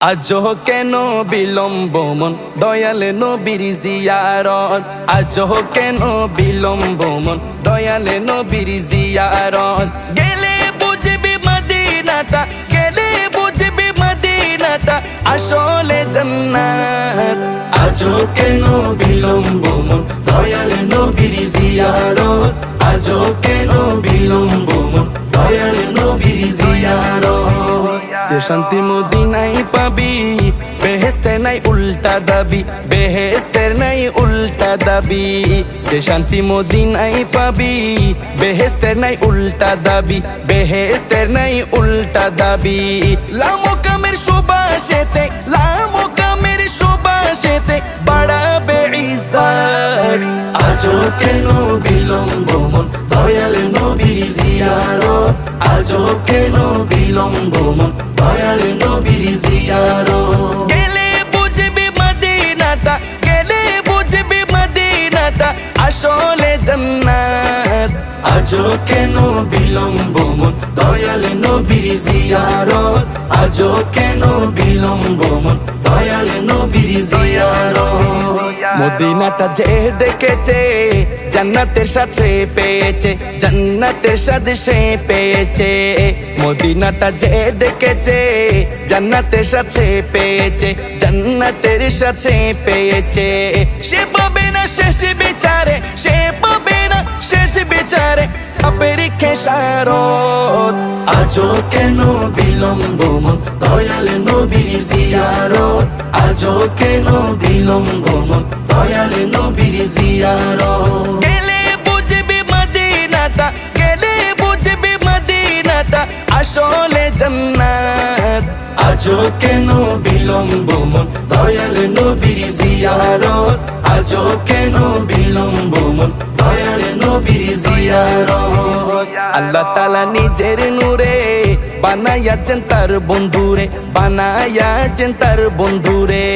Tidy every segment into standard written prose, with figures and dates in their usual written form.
আজও কেন বিলম্ব মন দয়াল নবীর জিয়ারত। আজও কেন বিলম্ব মন দয়াল নবীর জিয়ারত। গেলে বুঝবি মদিনাটা, গেলে বুঝবি মদিনাটা আসলে জান্নাত। আজও কেন বিলম্ব মন দয়াল নবীর জিয়ারত। আজও কেন বিলম্ব মন দয়াল নবীর জিয়ারত। যে শান্তি মদিনায় পাবি, বেহেশতের নাই উল্টা দাবি, বেহেশতের নাই উল্টা দাবি। যে শান্তি মদিনায় পাবি, বেহেশতের নাই উল্টা দাবি, বেহেশতের নাই উল্টা দাবি। লামকামের সুবাসেতে, লামকামের সুবাসেতে বাড়াবে ইজ্জত। আজও কেন বিলম্ব মন দয়াল নবীর জিয়ারত। আজও কেন বিলম্ব মন দয়াল নবীর জিয়ারত। গেলে বুঝবি মদিনাটা, গেলে বুঝবি মদিনাটা আসলে জান্নাত। আজও কেন বিলম্ব মন দয়াল নবীর জিয়ারত। আজও কেন বিলম্ব মন দয়াল নবীর জিয়ারত। মদিনাটা যে দেখেছে জান্নাতের সাথে পেয়েছে, জান্নাতের সাথে সে পেয়েছে। মদিনাটা যে দেখেছে জান্নাতের সাথে পেয়েছে, জান্নাতের সাথে পেয়েছে। সে পাবে না শেষ বিচারে, সে পাবে না শেষ বিচারে আপের খেসারত। আজও কেন বিলম্ব মন দয়াল নবীর জিয়ারত। আজও কেন বিলম্ব মন দয়াল নবীর জিয়ারত। গেলে বুঝবি মদিনাটা, গেলে বুঝবি মদিনাটা আসলে জান্নাত। আজও কেন বিলম্ব মন দয়াল নবীর জিয়ারত। আজও কেন বিলম্ব মন দয়াল নবীর জিয়ারত। আল্লাহ তাআলা নিজের নূরে বানায়াছেন তার বন্ধুরে, বানায়াছেন তার বন্ধুরে।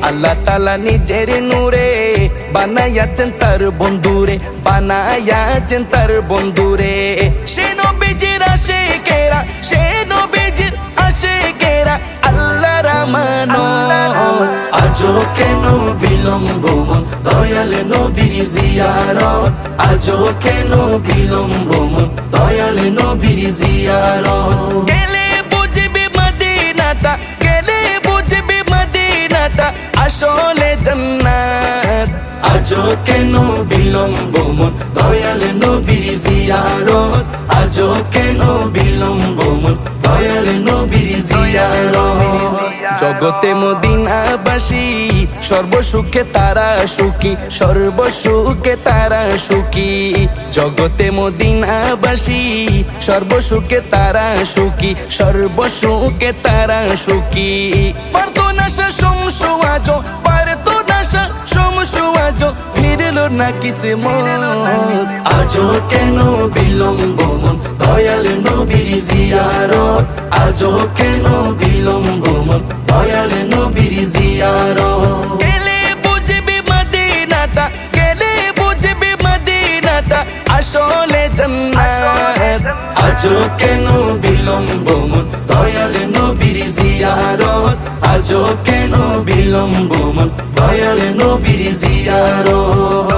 আল্লাহ তাআলা নিজের নূরে বানায়াছেন তার বন্ধুরে, বানায়াছেন তার বন্ধুরে। সে নবীজির আশিকেরা, সে নবীজির আশিকেরা আল্লাহর আমানত। আজও কেন বিলম্ব মন দয়াল নবীর জিয়ারত। আজও কেন বিলম্ব মন দয়াল নবীর জিয়ারত। গেলে বুঝবি মদিনাটা, গেলে বুঝবি মদিনাটা আসলে জান্নাত। আজও কেন বিলম্ব মন দয়াল নবীর জিয়ারত। আজও কেন বিলম্ব মন দয়াল নবীর জিয়ারত। জগতে মদিনাবাসী সর্বসুখে তারা সুখী, সর্বসুখে তারা সুখী। জগতে মদিনাবাসী সর্বসুখে তারা সুখী, সর্বসুখে তারা সুখী। পারতো না সে সমসু আজো, পারতো না সে সমসু আজো ফিরল না কিসমত। আজও কেন বিলম্ব মন দয়াল নবীর জিয়ারত। আজও কেন বিলম্ব মন দয়াল নবীর জিয়ারত। গেলে বুঝবি মদিনাটা, গেলে বুঝবি মদিনাটা আসলে জান্নাত। আজও কেন বিলম্ব মন দয়াল নবীর জিয়ারত। আজও কেন বিলম্ব মন দয়াল নবীর জিয়ারত।